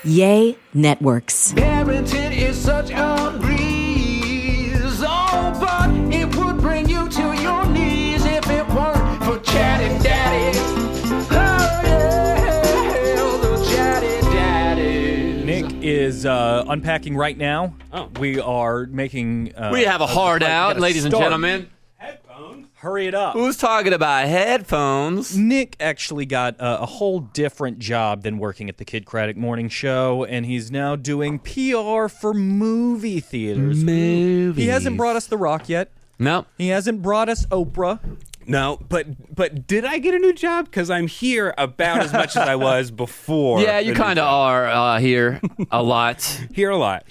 Yay Networks. Parenting is such a breeze. Oh, but it would bring you to your knees if it weren't for Chatty Daddy. Oh, yeah, the Chatty Daddy. Nick is unpacking right now. Oh. We are making... We have a hard out, gotta ladies and start. gentlemen. Hurry it up. Who's talking about headphones? Nick actually got a whole different job than working at the Kid Craddock Morning Show, and he's now doing PR for movie theaters. Movies. He hasn't brought us The Rock yet. No. He hasn't brought us Oprah. No, but did I get a new job? Because I'm here about as much as I was before. Yeah, you the new kind of job. are here a lot. Here a lot.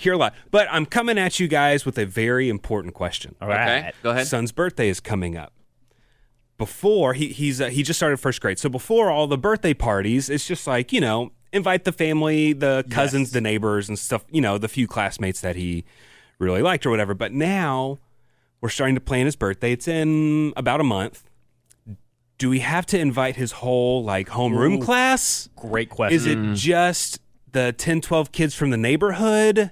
But I'm coming at you guys with a very important question. All right. Okay, go ahead. Son's birthday is coming up. Before he just started first grade, so before all the birthday parties, it's just like, invite the family, the cousins, the neighbors, and stuff. The few classmates that he really liked or whatever. But now we're starting to plan his birthday. It's in about a month. Do we have to invite his whole homeroom class? Great question. Is it just the 10, 12 kids from the neighborhood?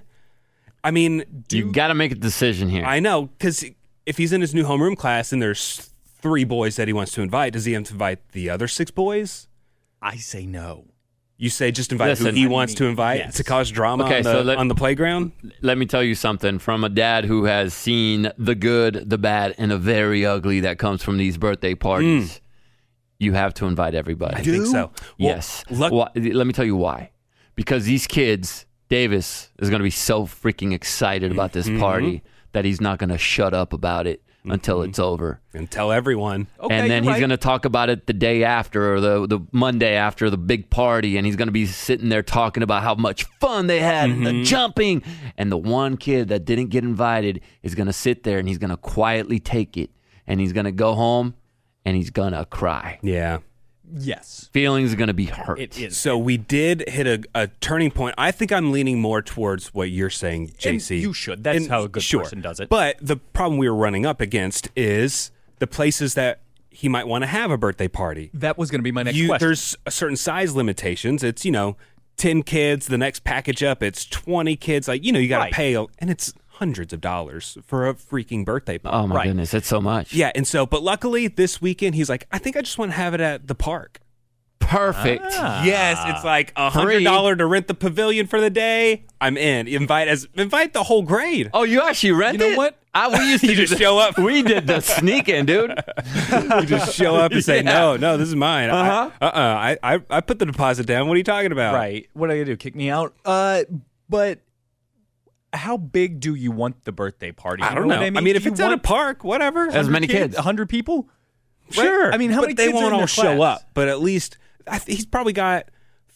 I mean, You got to make a decision here. I know, because if he's in his new homeroom class and there's 3 boys that he wants to invite, does he have to invite the other 6 boys? I say no. You say just invite Listen, who he wants to invite yes. to cause drama Okay, on the playground? Let me tell you something from a dad who has seen the good, the bad, and the very ugly that comes from these birthday parties. You have to invite everybody. I think so. Well, Yes. Let me tell you why. Because these kids, Davis is going to be so freaking excited about this party that he's not going to shut up about it until it's over. And tell everyone. Okay, And then you're he's right. going to talk about it the day after or the Monday after the big party. And he's going to be sitting there talking about how much fun they had and the jumping. And the one kid that didn't get invited is going to sit there and he's going to quietly take it. And he's going to go home and he's going to cry. Yeah. Yes. Feelings are going to be hurt. It is. So we did hit a turning point. I think I'm leaning more towards what you're saying, JC. And you should. That's how a good person does it. But the problem we were running up against is the places that he might want to have a birthday party. That was going to be my next question. There's a certain size limitations. It's, 10 kids. The next package up, it's 20 kids. You got to Right. pay, and it's hundreds of dollars for a freaking birthday party. Oh, my Right. goodness. It's so much. Yeah, and so, but luckily this weekend, he's like, I think I just want to have it at the park. Perfect. Yes, it's like $100 to rent the pavilion for the day. I'm in. Invite the whole grade. Oh, you actually rent You know it? what? We used to You do just the- show up. We did the sneak-in, dude. You just show up and say, Yeah. no, this is mine. I put the deposit down. What are you talking about? Right. What are you going to do? Kick me out? But how big do you want the birthday party? I You don't know. what I mean, if Do you it's at a want park, whatever. As many kids. 100 people? Right? Sure. I mean, how but many they kids are won't in all their show class? up. But at least he's probably got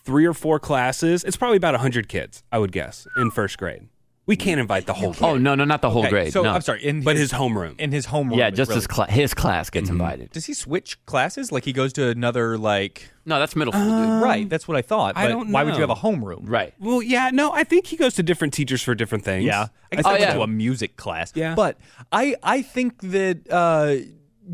3 or 4 classes. It's probably about 100 kids, I would guess, in first grade. We can't invite the whole grade. Oh, no, not the whole Okay, grade. So, no. I'm sorry. But his homeroom. In his homeroom. Yeah, is just really- his class gets invited. Does he switch classes? Like he goes to another, No, that's middle school, dude. right. That's what I thought. But I don't why would you know. have a homeroom? Right. Well, yeah, no, I think he goes to different teachers for different things. Yeah. I guess Oh, I went yeah. to a music class. Yeah. But I think that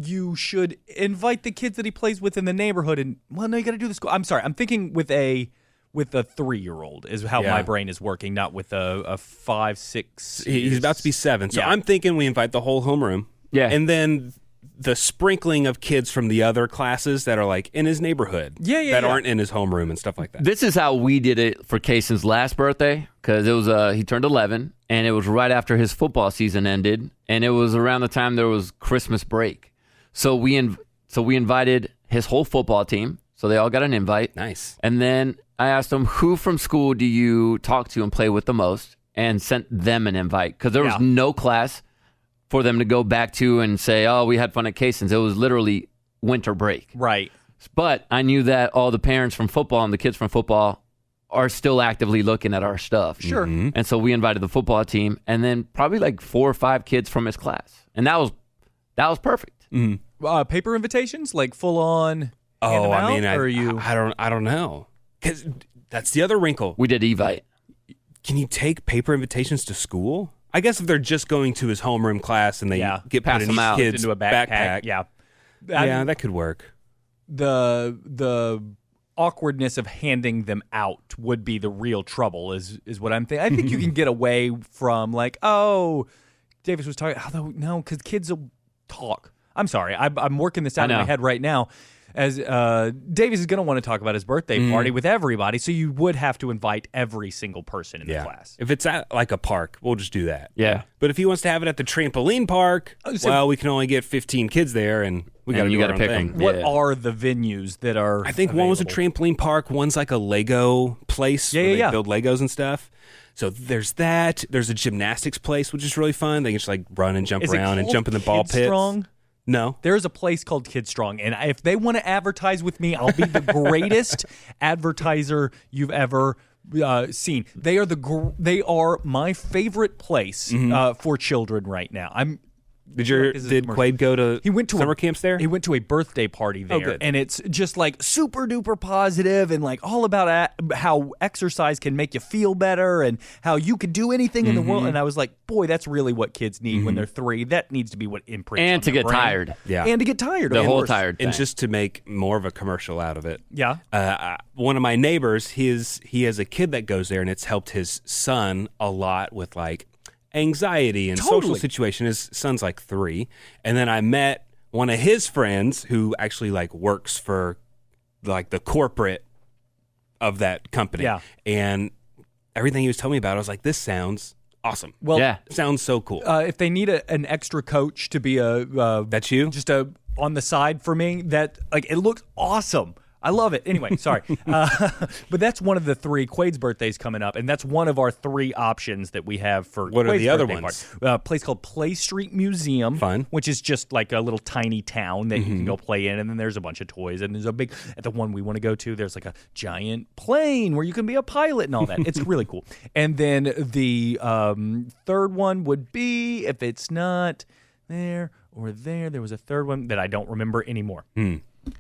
you should invite the kids that he plays with in the neighborhood. And, well, no, you got to do the school. I'm sorry. I'm thinking with a 3-year-old is how Yeah. my brain is working, not with a 5, 6. He's about to be 7. So Yeah. I'm thinking we invite the whole homeroom. Yeah. And then the sprinkling of kids from the other classes that are in his neighborhood. That aren't in his homeroom and stuff like that. This is how we did it for Kayson's last birthday because it was he turned 11 and it was right after his football season ended and it was around the time there was Christmas break. So we invited his whole football team. So they all got an invite. Nice. And then I asked him, who from school do you talk to and play with the most? And sent them an invite because there was no class for them to go back to and say, oh, we had fun at Kayson's. It was literally winter break. Right. But I knew that all the parents from football and the kids from football are still actively looking at our stuff. Sure. And so we invited the football team and then probably 4 or 5 kids from his class. And that was perfect. Paper invitations, like full on. hand them Oh, I out, mean, or are you? I don't know. Because that's the other wrinkle. We did Evite. Can you take paper invitations to school? I guess if they're just going to his homeroom class and they get Pass put in them each out kid's into a backpack. Yeah. Yeah, that could work. The awkwardness of handing them out would be the real trouble. Is what I'm thinking. I think you can get away from like, oh, Davis was talking. Although no, because kids will talk. I'm sorry. I'm working this out in my head right now. As Davis is going to want to talk about his birthday party with everybody, so you would have to invite every single person in the class. If it's at like a park, we'll just do that. Yeah. But if he wants to have it at the trampoline park, well, we can only get 15 kids there, and we got to pick them. them. What Yeah. are the venues that are? I think one was a trampoline park, one's like a Lego place where they build Legos and stuff. So there's that. There's a gymnastics place, which is really fun. They can just like run and jump around and jump in the ball pits. Strong? No. There's a place called Kid Strong, and if they want to advertise with me, I'll be the greatest advertiser you've ever seen. They are my favorite place for children right now. Did Quade go to summer camps there? He went to a birthday party there, good. and it's just like super duper positive and like all about how exercise can make you feel better and how you could do anything in the world. And I was like, boy, that's really what kids need when they're 3. That needs to be what imprints And on to their get brain. tired. Yeah. And to get tired. The of whole course. tired thing. And just to make more of a commercial out of it. Yeah. One of my neighbors, he has a kid that goes there, and it's helped his son a lot with like anxiety and social situation. His son's like 3. And then I met one of his friends who actually like works for like the corporate of that company. Yeah. And everything he was telling me about, I was like, this sounds awesome. Well, Yeah. Sounds so cool. if they need an extra coach to be That's you? just on the side for me, that like it looks awesome. I love it. Anyway, sorry. But that's one of the 3. Quade's birthday's coming up, and that's one of our 3 options that we have for What are Quade's the other birthday ones? party. A place called Play Street Museum. Fun. Which is just like a little tiny town that you can go play in, and then there's a bunch of toys, and there's at the one we want to go to, there's like a giant plane where you can be a pilot and all that. It's really cool. And then the third one would be, if it's not there or there was a third one that I don't remember anymore.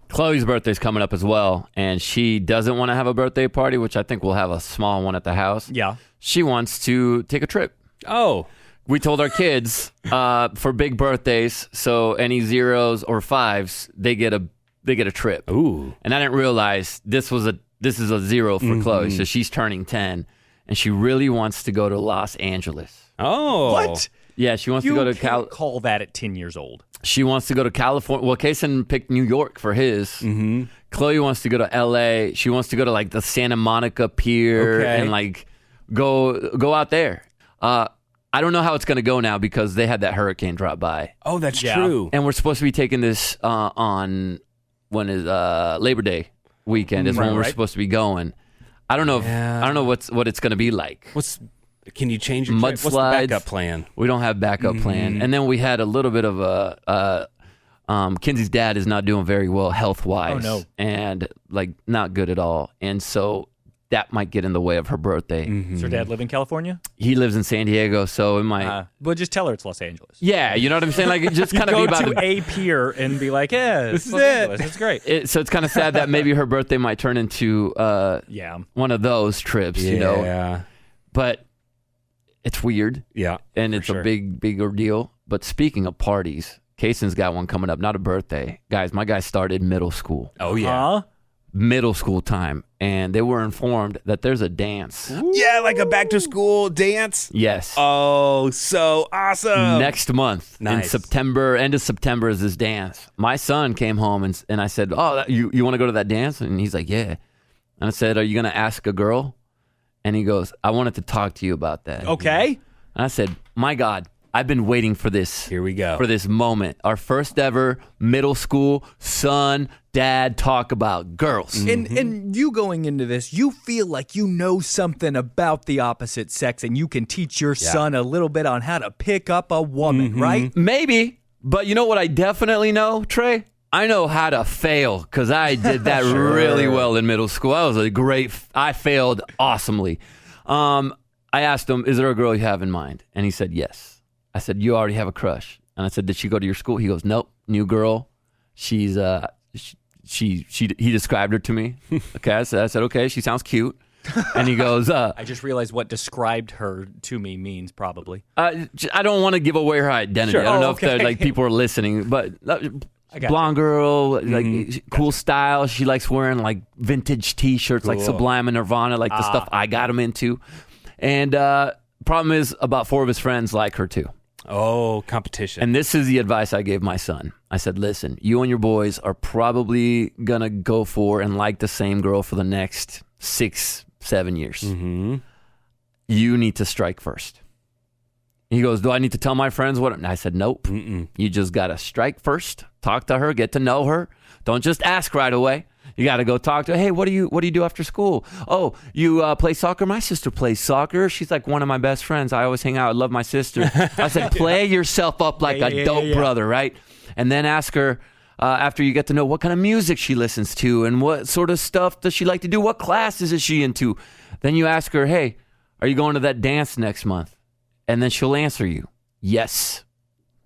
Chloe's birthday's coming up as well, and she doesn't want to have a birthday party, which I think we'll have a small one at the house. Yeah. She wants to take a trip. Oh. We told our kids for big birthdays, so any 0s or 5s, they get a trip. Ooh. And I didn't realize this is a 0 for Chloe, so she's turning 10, and she really wants to go to Los Angeles. Oh. What? Yeah, she wants You to go to can't call that at 10 years old. She wants to go to California. Well, Kaysen picked New York for his. Mm-hmm. Chloe wants to go to L.A. She wants to go to like the Santa Monica Pier and like go out there. I don't know how it's going to go now because they had that hurricane drop by. Oh, that's Yeah. true. And we're supposed to be taking this on when is Labor Day weekend is when we're right. supposed to be going. I don't know. I don't know what it's going to be like. Can you change your trip? What's the Mudslides. backup plan? We don't have backup plan. And then we had a little bit of Kenzie's dad is not doing very well health wise. Oh, no. And like not good at all. And so that might get in the way of her birthday. Does her dad live in California? He lives in San Diego, so it might. Well, just tell her it's Los Angeles. Yeah, you know what I'm saying? Like it just kind of Go be about to a pier and be like, yeah, this is Los it. Angeles. It's great. so it's kind of sad that maybe her birthday might turn into Yeah. one of those trips, you know. Yeah. But it's weird. Yeah. And it's sure. a big ordeal. But speaking of parties, Kaysen's got one coming up, not a birthday. Guys, my guy started middle school. Oh, yeah. Middle school time. And they were informed that there's a dance. Yeah, like a back to school dance. Yes. Oh, so awesome. Next month in Nice. September, end of September is this dance. My son came home and I said, oh, you want to go to that dance? And he's like, yeah. And I said, are you going to ask a girl? And he goes, I wanted to talk to you about that. Okay. And I said, my God, I've been waiting for this. Here we go. For this moment. Our first ever middle school son, dad talk about girls. And you going into this, you feel like you know something about the opposite sex and you can teach your son a little bit on how to pick up a woman, right? Maybe. But you know what I definitely know, Trey? I know how to fail because I did that really well in middle school. I failed awesomely. I asked him, is there a girl you have in mind? And he said, yes. I said, you already have a crush. And I said, did she go to your school? He goes, nope, new girl. She's, he described her to me. Okay, I said, okay, she sounds cute. And he goes, I just realized what described her to me means probably. I don't want to give away her identity. Sure. I don't know okay. if like people are listening, but got blonde girl, like cool style. She likes wearing like vintage T-shirts, like Cool. Sublime and Nirvana, like the stuff I got him into. And problem is, about 4 of his friends like her too. Oh, competition. And this is the advice I gave my son. I said, listen, you and your boys are probably going to go for and like the same girl for the next 6-7 years. Mm-hmm. You need to strike first. He goes, do I need to tell my friends what? And I said, nope. You just got to strike first. Talk to her. Get to know her. Don't just ask right away. You got to go talk to her. Hey, what do you do after school? Oh, you play soccer? My sister plays soccer. She's like one of my best friends. I always hang out. I love my sister. I said, play yourself up like a dope brother, right? And then ask her, after you get to know what kind of music she listens to and what sort of stuff does she like to do? What classes is she into? Then you ask her, hey, are you going to that dance next month? And then she'll answer you, yes.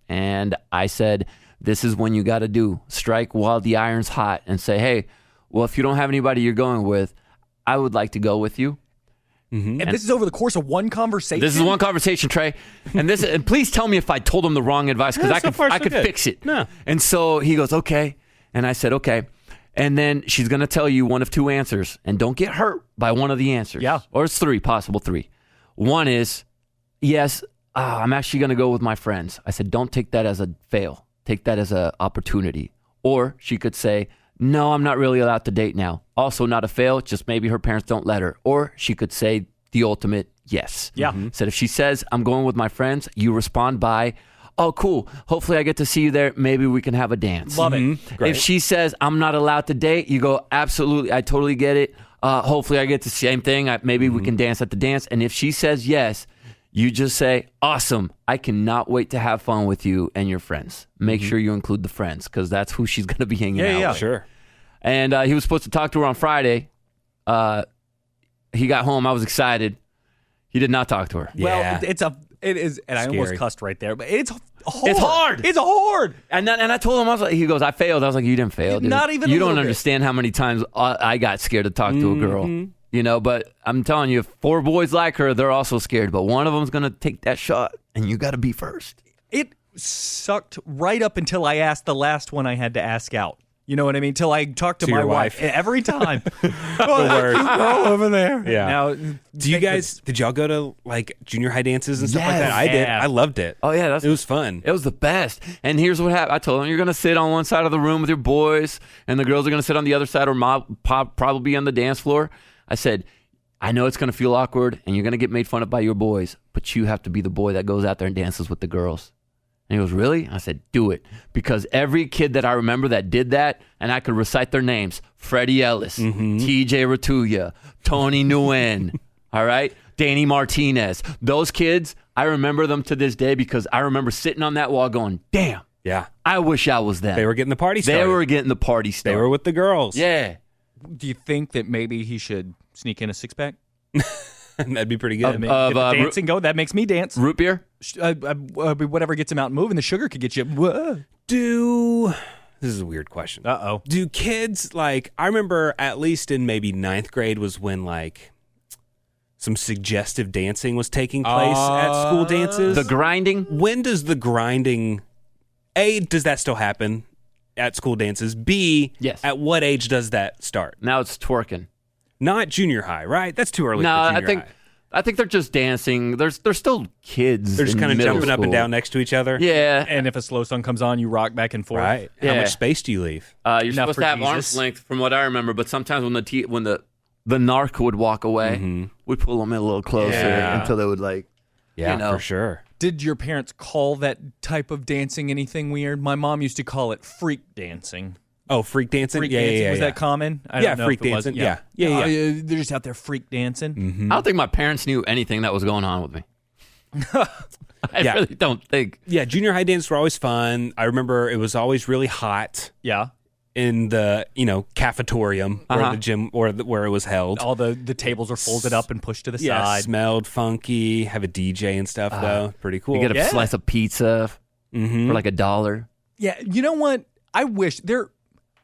And I said, this is when you got to do. Strike while the iron's hot and say, hey, well, if you don't have anybody you're going with, I would like to go with you. And this is over the course of one conversation? This is one conversation, Trey. And please tell me if I told him the wrong advice, because I could fix it. No. And so he goes, okay. And I said, okay. And then she's going to tell you one of 2 answers. And don't get hurt by one of the answers. Yeah. Or it's 3, possible 3. One is, yes, I'm actually going to go with my friends. I said, don't take that as a fail. Take that as an opportunity. Or she could say, no, I'm not really allowed to date now. Also not a fail, just maybe her parents don't let her. Or she could say the ultimate yes. Yeah. Said if she says, I'm going with my friends, you respond by, oh, cool. Hopefully I get to see you there. Maybe we can have a dance. Love it. If she says, I'm not allowed to date, you go, absolutely, I totally get it. Hopefully I get the same thing. Maybe we can dance at the dance. And if she says yes, you just say, awesome. I cannot wait to have fun with you and your friends. Make sure you include the friends, because that's who she's going to be hanging out with. Sure. And he was supposed to talk to her on Friday. He got home. I was excited. He did not talk to her. Well, it is, and I almost Scary. cussed right there, but it's hard. It's hard. It's hard. And I told him, I was like, he goes, I failed. I was like, you didn't fail, dude. Not even a You little don't bit. understand how many times I got scared to talk to a girl. You know, but I'm telling you, if 4 boys like her, they're also scared. But one of them's going to take that shot, and you got to be first. It sucked right up until I asked the last one I had to ask out. You know what I mean? Till I talked to my your wife. wife. Every time. word. Girl over there. Yeah. Now, Did y'all go to like junior high dances and stuff like Yes. that? I did. Yeah. I loved it. Oh, yeah. It was fun. It was the best. And here's what happened. I told him, you're going to sit on one side of the room with your boys, and the girls are going to sit on the other side, or probably be on the dance floor. I said, I know it's going to feel awkward, and you're going to get made fun of by your boys, but you have to be the boy that goes out there and dances with the girls. And he goes, really? I said, do it. Because every kid that I remember that did that, and I could recite their names, Freddie Ellis, TJ Ratuya, Tony Nguyen, all right? Danny Martinez. Those kids, I remember them to this day because I remember sitting on that wall going, damn, Yeah. I wish I was them. They were getting the party started. They were getting the party They started. were with the girls. Yeah. do you think that maybe he should sneak in a 6-pack? That'd be pretty I good. mean, Of, get the uh, dancing go. That makes me dance. Root beer? Whatever gets him out and moving. The sugar could get you. This is a weird question. Uh-oh. Do kids, like, I remember at least in maybe 9th grade was when, like, some suggestive dancing was taking place at school dances. The grinding? When does the grinding, A, does that still happen at school dances? B, Yes. at what age does that start? Now it's twerking. Not junior high, right? That's too early No, for I junior think high. I think they're just dancing. They're still kids. They're just in kind of middle jumping up and school. down next to each other. Yeah. And if a slow song comes on, you rock back and forth. Right. Yeah. How much space do you leave? You're Enough supposed for to have Jesus. arm's length, from what I remember. But sometimes when the narc would walk away, we'd pull them in a little closer Yeah. until they would like. Yeah, You know. for sure. Did your parents call that type of dancing anything weird? My mom used to call it freak dancing. Oh, freak dancing? Freak yeah, dancing. yeah, Was yeah. that common? I Yeah, don't know freak if it was. dancing. Yeah. Yeah. They're just out there freak dancing. I don't think my parents knew anything that was going on with me. I Yeah. really don't think. Yeah, junior high dances were always fun. I remember it was always really hot Yeah. in the, cafetorium or the gym or where it was held. All the tables are folded up and pushed to the Yeah, side. smelled funky. Have a DJ and stuff though. Pretty cool. You get a Yeah. slice of pizza for like $1. Yeah, you know what? I wish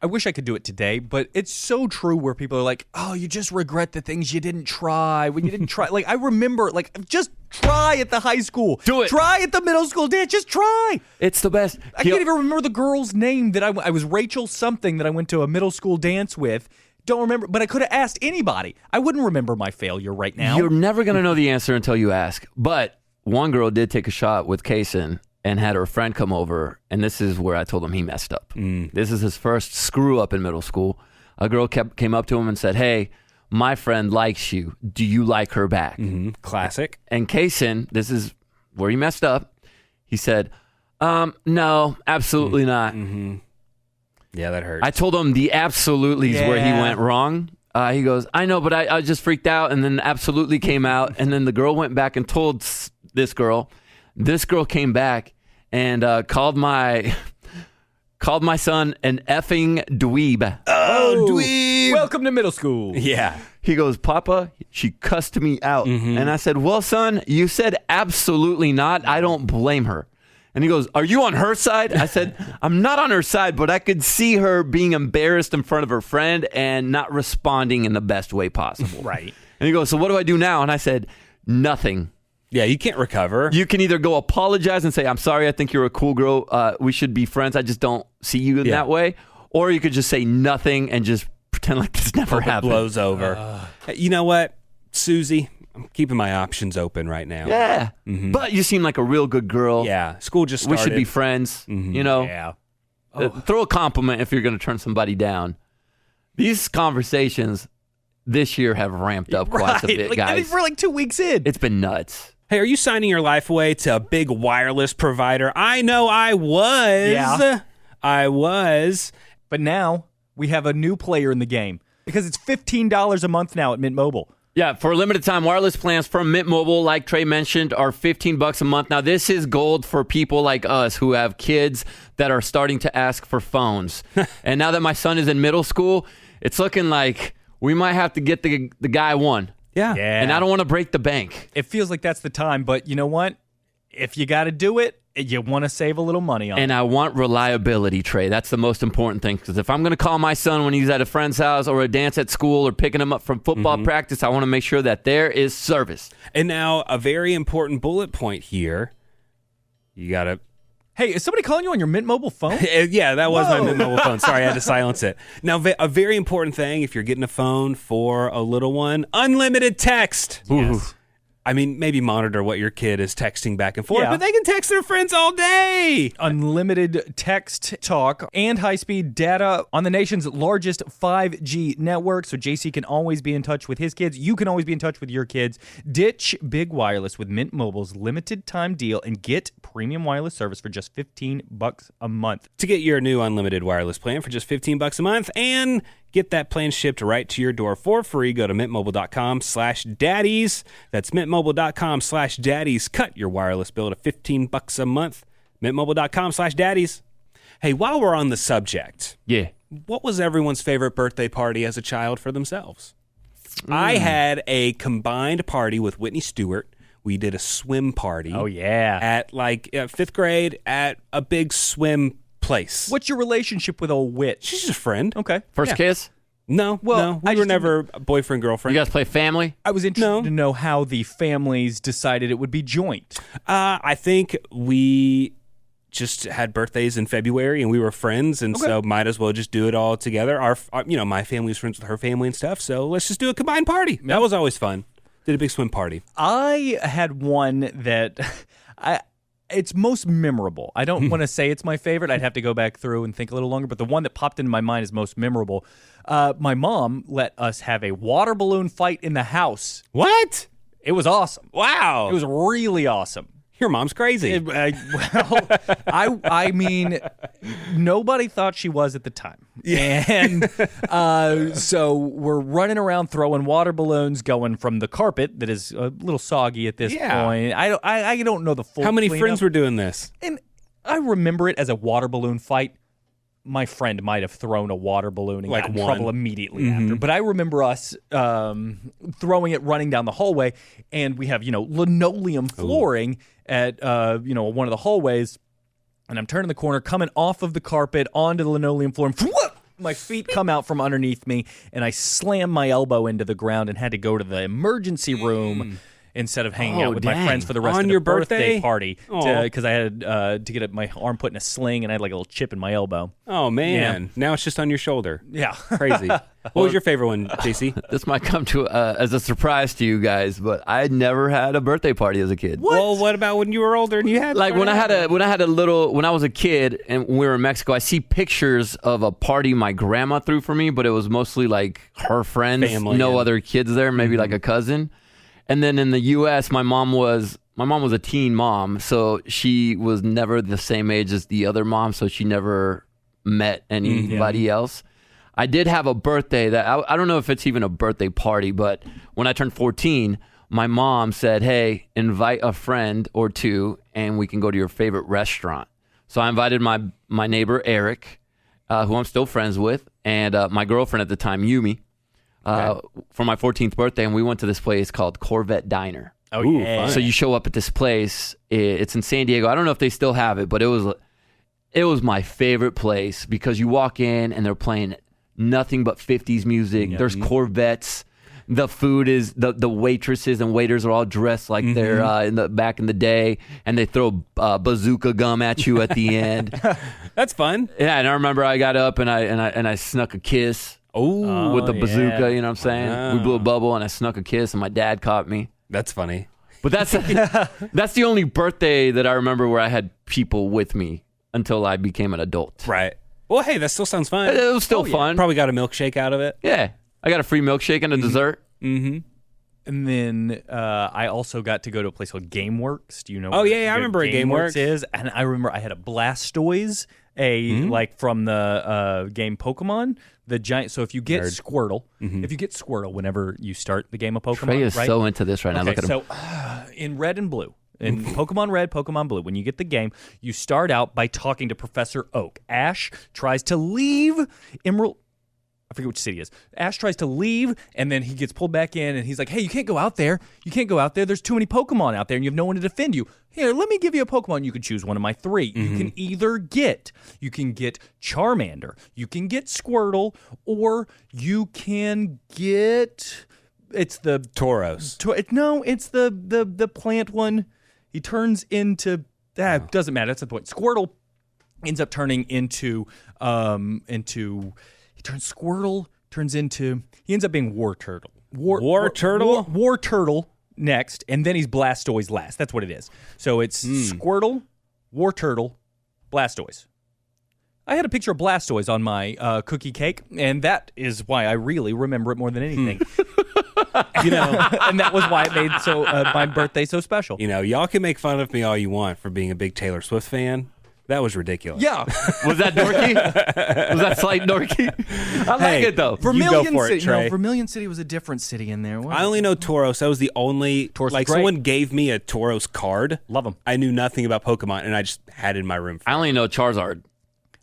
I wish I could do it today, but it's so true where people are like, oh, you just regret the things you didn't try when you didn't try. Like, I remember, like, just try at the high school. Do it. Try at the middle school dance. Just try. It's the best. I can't even remember the girl's name that I was Rachel something that I went to a middle school dance with. Don't remember, but I could have asked anybody. I wouldn't remember my failure right now. You're never going to know the answer until you ask. But one girl did take a shot with Kaysen and had her friend come over, and this is where I told him he messed up. This is his first screw up in middle school. A girl came up to him and said, hey, my friend likes you. Do you like her back? Classic. And Kaysen, this is where he messed up. He said, no, absolutely not. Yeah, that hurts. I told him the absolutely is where he went wrong. He goes, I know, but I just freaked out, and then absolutely came out, and then the girl went back and told this girl. This girl came back and called my son an effing dweeb. Oh, dweeb. Welcome to middle school. Yeah. He goes, Papa, she cussed me out. And I said, well, son, you said absolutely not. I don't blame her. And he goes, are you on her side? I said, I'm not on her side, but I could see her being embarrassed in front of her friend and not responding in the best way possible. Right. And he goes, so what do I do now? And I said, nothing. Yeah, you can't recover. You can either go apologize and say, I'm sorry, I think you're a cool girl. We should be friends. I just don't see you in that way. Or you could just say nothing and just pretend like this never Hope it happened. blows over. Hey, you know what, Susie? I'm keeping my options open right now. Yeah. But you seem like a real good girl. Yeah, school just We started. should be friends. You know, Yeah. throw a compliment if you're going to turn somebody down. These conversations this year have ramped up quite a bit, Like, I think guys. we're like 2 weeks in. It's been nuts. Hey, are you signing your life away to a big wireless provider? I know I was. Yeah. I was. But now we have a new player in the game because it's $15 a month now at Mint Mobile. Yeah, for a limited time, wireless plans from Mint Mobile, like Trey mentioned, are $15 a month. Now, this is gold for people like us who have kids that are starting to ask for phones. And now that my son is in middle school, it's looking like we might have to get the guy one. Yeah. And I don't want to break the bank. It feels like that's the time, but you know what? If you got to do it, you want to save a little money on it. And I want reliability, Trey. That's the most important thing. Because if I'm going to call my son when he's at a friend's house or a dance at school or picking him up from football practice, I want to make sure that there is service. And now a very important bullet point here. You got to... Hey, is somebody calling you on your Mint Mobile phone? Yeah, that was Whoa. my Mint Mobile phone. Sorry, I had to silence it. Now, a very important thing, if you're getting a phone for a little one, unlimited text. Yes. I mean, maybe monitor what your kid is texting back and forth, Yeah. but they can text their friends all day. Unlimited text, talk, and high-speed data on the nation's largest 5G network, so JC can always be in touch with his kids. You can always be in touch with your kids. Ditch big wireless with Mint Mobile's limited time deal and get premium wireless service for just $15 a month. To get your new unlimited wireless plan for just $15 a month and get that plan shipped right to your door for free, go to mintmobile.com/daddies. That's mintmobile.com/daddies. Cut your wireless bill to $15 a month. mintmobile.com/daddies. Hey, while we're on the subject, Yeah. what was everyone's favorite birthday party as a child for themselves? I had a combined party with Whitney Stewart. We did a swim party. Oh, yeah. At like 5th grade at a big swim place. What's your relationship with old Witch? She's just a friend. Okay. First kiss? No, Well, no. I We were just never boyfriend, girlfriend. You guys play family? I was interested No. to know how the families decided it would be joint. I think we just had birthdays in February and we were friends, and so might as well just do it all together. Our my family's friends with her family and stuff, so let's just do a combined party. That was always fun. Did a big swim party. I had one that it's most memorable. I don't want to say it's my favorite. I'd have to go back through and think a little longer, but the one that popped into my mind is most memorable. My mom let us have a water balloon fight in the house. What? It was awesome. Wow. It was really awesome. Your mom's crazy. I mean, nobody thought she was at the time. And so we're running around throwing water balloons, going from the carpet that is a little soggy at this Yeah. point. I don't know the full How many cleanup. friends were doing this? And I remember it as a water balloon fight. My friend might have thrown a water balloon and Like got in one. trouble immediately after. But I remember us throwing it running down the hallway, and we have, linoleum flooring at, one of the hallways. And I'm turning the corner, coming off of the carpet onto the linoleum floor, and My feet come out from underneath me, and I slammed my elbow into the ground and had to go to the emergency room instead of hanging out with my dang. friends for the rest On of the your birthday birthday? party. Aw. Because I had to get my arm put in a sling, and I had like a little chip in my elbow. Oh man, now it's just on your shoulder. Yeah. Crazy. What was your favorite one, JC? This might come to as a surprise to you guys, but I never had a birthday party as a kid. Well, what about when you were older and you had Like when I had when I was a kid and we were in Mexico, I see pictures of a party my grandma threw for me, but it was mostly like her friends, Family, no yeah. other kids there, maybe like a cousin. And then in the U.S., my mom was a teen mom, so she was never the same age as the other mom, so she never met anybody else. I did have a birthday that I don't know if it's even a birthday party, but when I turned 14, my mom said, "Hey, invite a friend or two, and we can go to your favorite restaurant." So I invited my neighbor Eric, who I'm still friends with, and my girlfriend at the time, Yumi, for my 14th birthday, and we went to this place called Corvette Diner. Oh, Ooh, yeah. fun. So you show up at this place. It's in San Diego. I don't know if they still have it, but it was my favorite place because you walk in and they're playing nothing but 50s music. There's Corvettes. The food is the waitresses and waiters are all dressed like they're back in the day, and they throw bazooka gum at you at the end. That's fun. Yeah, and I remember I got up and I snuck a kiss Oh, with the bazooka. yeah. You know what I'm saying? We blew a bubble and I snuck a kiss, and my dad caught me. that's funny. But that's the only birthday that I remember where I had people with me until I became an adult. Right. Well, hey, that still sounds fun. It was still fun. Probably got a milkshake out of it. Yeah. I got a free milkshake and a dessert. And then I also got to go to a place called GameWorks. Do you know? Oh, what yeah, I remember a GameWorks. is? And I remember I had a Blastoise, like from the game Pokemon, the giant. So if you get Squirtle, whenever you start the game of Pokemon, Trey is right? so into this right now. Look at him. So in Red and Blue, in Pokemon Red, Pokemon Blue, when you get the game, you start out by talking to Professor Oak. Ash tries to leave Emerald. I forget which city it is. Ash tries to leave, and then he gets pulled back in, and he's like, "Hey, you can't go out there. You can't go out there. There's too many Pokemon out there, and you have no one to defend you. Here, let me give you a Pokemon. You can choose one of my three. You can either get Charmander, you can get Squirtle, or you can get it's the Tauros. no, it's the plant one. He turns into doesn't matter. That's the point. Squirtle ends up turning into he ends up being War Turtle. War Turtle next, and then he's Blastoise last. That's what it is. So it's Squirtle, War Turtle, Blastoise. I had a picture of Blastoise on my cookie cake, and that is why I really remember it more than anything. And that was why it made my birthday so special. Y'all can make fun of me all you want for being a big Taylor Swift fan. That was ridiculous. Yeah. Was that dorky? Was that slight dorky? I like it though. You go for it, Trey. Vermilion City was a different city in there. I only know Tauros. That was the only Tauros was like great. someone gave me a Tauros card. Love 'em. I knew nothing about Pokemon, and I just had it in my room. I only know Charizard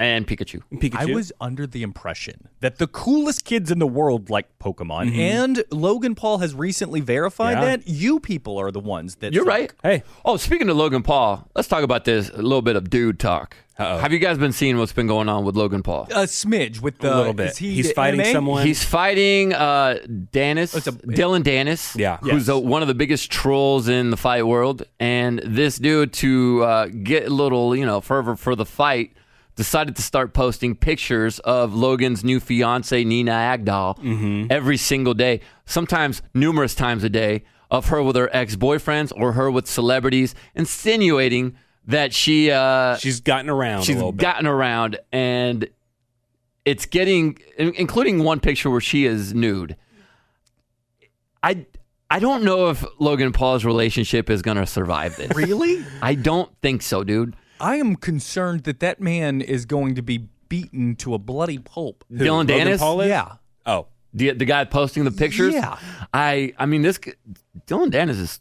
and Pikachu. Pikachu. I was under the impression that the coolest kids in the world like Pokemon, and Logan Paul has recently verified Yeah. that you people are the ones that You're suck. right. Hey. Oh, speaking of Logan Paul, let's talk about this. A little bit of dude talk. Uh-oh. Have you guys been seeing what's been going on with Logan Paul? A smidge with the A little bit. is he He's the fighting MMA? someone. He's fighting Dylan Dennis, Yeah. who's one of the biggest trolls in the fight world. And this dude, to get a little, fervor for the fight, decided to start posting pictures of Logan's new fiance, Nina Agdal, every single day, sometimes numerous times a day, of her with her ex-boyfriends or her with celebrities, insinuating that she's gotten around a little bit. gotten around, and it's getting, including one picture where she is nude. I don't know if Logan Paul's relationship is going to survive this. Really? I don't think so, dude. I am concerned that man is going to be beaten to a bloody pulp. Dylan Logan Dennis? Paul is? Yeah. Oh. The guy posting the pictures? Yeah. I mean, Dylan Dennis is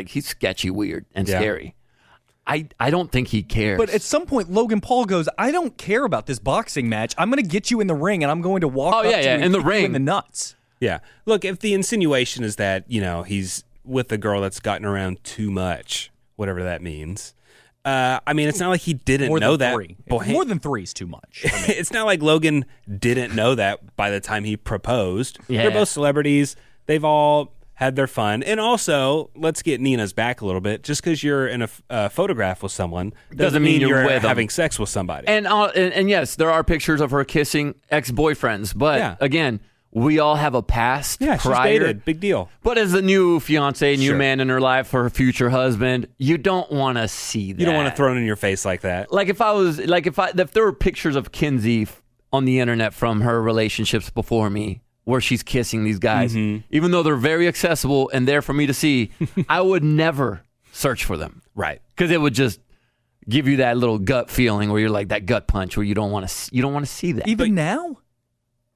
he's sketchy, weird, and Yeah. scary. I don't think he cares. But at some point, Logan Paul goes, I don't care about this boxing match. I'm going to get you in the ring, and I'm going to walk up to you and in the kick you ring. in the nuts. Yeah. Look, if the insinuation is that, he's with a girl that's gotten around too much, whatever that means, I mean, it's not like he didn't More know than that. three. Boy, More than three is too much. I mean, it's not like Logan didn't know that by the time he proposed. Yeah. They're both celebrities. They've all had their fun. And also, let's get Nina's back a little bit. Just because you're in a photograph with someone doesn't mean you're with them. having sex with somebody. And yes, there are pictures of her kissing ex-boyfriends, but Yeah. again, we all have a past yeah, she's prior. dated. Big deal. But as a new fiance, new Sure. man in her life, her future husband, you don't want to see that. You don't want to throw it in your face like that. Like if there were pictures of Kinsey on the internet from her relationships before me, where she's kissing these guys, even though they're very accessible and there for me to see, I would never search for them Right. because it would just give you that little gut feeling where you're like that gut punch where you don't want to see that. even now,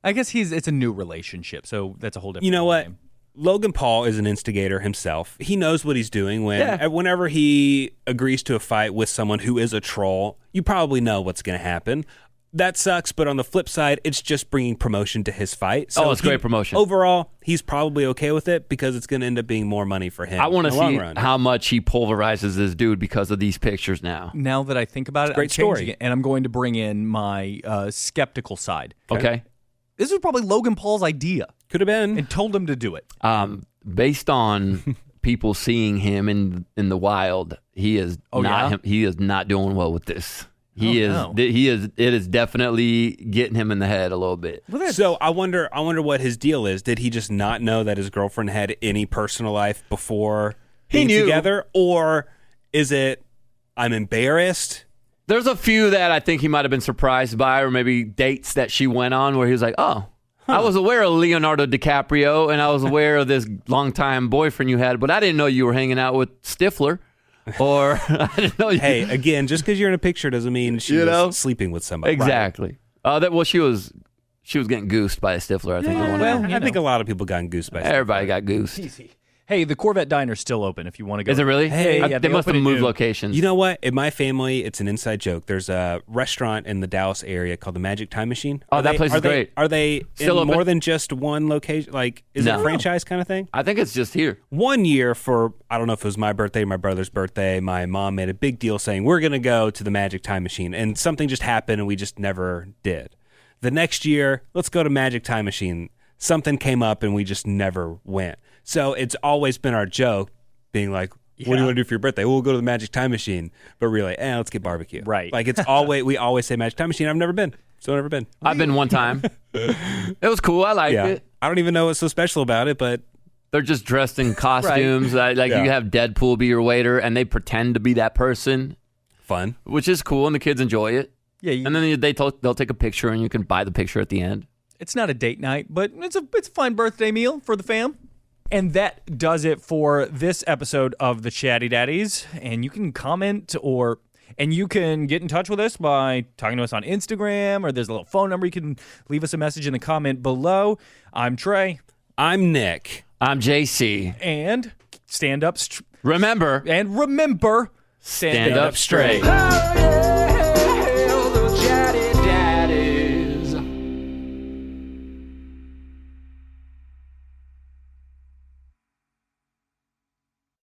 I guess it's a new relationship, so that's a whole different. You know what? game. Logan Paul is an instigator himself. He knows what he's doing whenever he agrees to a fight with someone who is a troll. You probably know what's going to happen. That sucks, but on the flip side, it's just bringing promotion to his fight. So It's great promotion. Overall, he's probably okay with it because it's going to end up being more money for him. I want in to the long see run. how much he pulverizes this dude because of these pictures now. Now that I think about it, great I'm changing story. it, and I'm going to bring in my skeptical side. Okay. This was probably Logan Paul's idea, Could have been. and told him to do it. Based on people seeing him in the wild, he is he is not doing well with this. It is definitely getting him in the head a little bit. So I wonder what his deal is. Did he just not know that his girlfriend had any personal life before being knew. together? Or is it, I'm embarrassed? There's a few that I think he might have been surprised by, or maybe dates that she went on where he was like, oh, I was aware of Leonardo DiCaprio and I was aware of this longtime boyfriend you had, but I didn't know you were hanging out with Stifler. Or I didn't know you. Hey, again, just because you're in a picture doesn't mean she was sleeping with somebody. Exactly. She was getting goosed by a Stifler, I think. Well, I think a lot of people got goosed by stuff. Everybody got goosed. Hey, the Corvette Diner's still open if you want to go. Is it really? Hey, they they must have open at moved noon. locations. You know what? In my family, it's an inside joke. There's a restaurant in the Dallas area called the Magic Time Machine. Oh, that place is great. Are they Still in open? more than just one location? Like, is it No. a franchise kind of thing? I think it's just here. One year for, I don't know if it was my birthday, my brother's birthday, my mom made a big deal saying, we're going to go to the Magic Time Machine. And something just happened and we just never did. The next year, let's go to Magic Time Machine. Something came up and we just never went. So it's always been our joke, being like, what do you want to do for your birthday? We'll go to the Magic Time Machine. But really, let's get barbecue. Right. Like it's always, we always say Magic Time Machine. I've never been. Still never been. I've been one time. It was cool. I liked Yeah. it. I don't even know what's so special about it, but They're just dressed in costumes. Like Yeah. you have Deadpool be your waiter, and they pretend to be that person, fun. which is cool, and the kids enjoy it. Yeah, And then they'll take a picture, and you can buy the picture at the end. it's not a date night, but it's a fun birthday meal for the fam. And that does it for this episode of the Chatty Daddies. And you can comment and you can get in touch with us by talking to us on Instagram, or there's a little phone number. You can leave us a message in the comment below. I'm Trey, I'm Nick. I'm JC. and stand up. Remember, And remember, stand up straight. Oh, yeah.